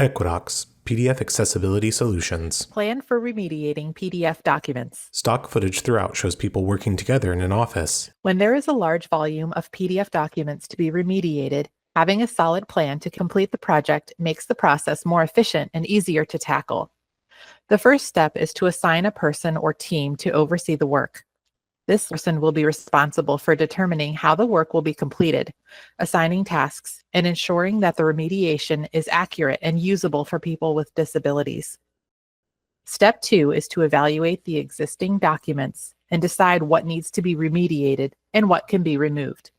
Equidocs, PDF accessibility solutions. Plan for remediating PDF documents. Stock footage throughout shows people working together in an office. When there is a large volume of PDF documents to be remediated, having a solid plan to complete the project makes the process more efficient and easier to tackle. The first step is to assign a person or team to oversee the work. This person will be responsible for determining how the work will be completed, assigning tasks, and ensuring that the remediation is accurate and usable for people with disabilities. Step 2 is to evaluate the existing documents and decide what needs to be remediated and what can be removed.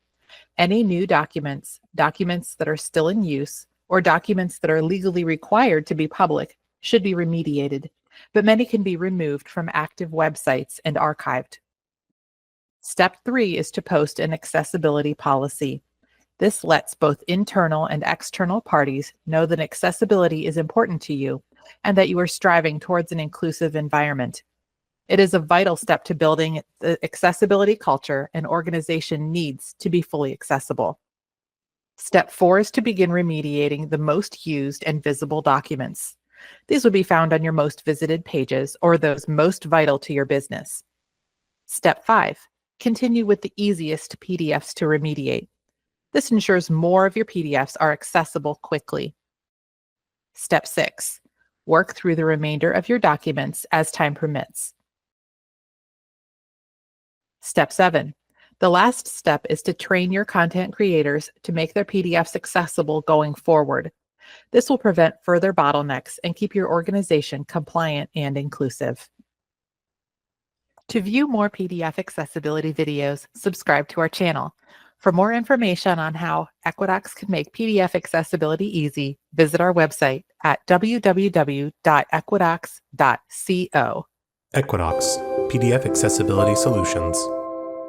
Any new documents, documents that are still in use, or documents that are legally required to be public should be remediated, but many can be removed from active websites and archived. Step 3 is to post an accessibility policy. This lets both internal and external parties know that accessibility is important to you and that you are striving towards an inclusive environment. It is a vital step to building the accessibility culture an organization needs to be fully accessible. Step 4 is to begin remediating the most used and visible documents. These would be found on your most visited pages or those most vital to your business. Step 5. Continue with the easiest PDFs to remediate. This ensures more of your PDFs are accessible quickly. Step 6. Work through the remainder of your documents as time permits. Step 7. The last step is to train your content creators to make their PDFs accessible going forward. This will prevent further bottlenecks and keep your organization compliant and inclusive. To view more PDF accessibility videos, subscribe to our channel. For more information on how Equidocs can make PDF accessibility easy, visit our website at www.equidocs.co. Equidocs, PDF accessibility solutions.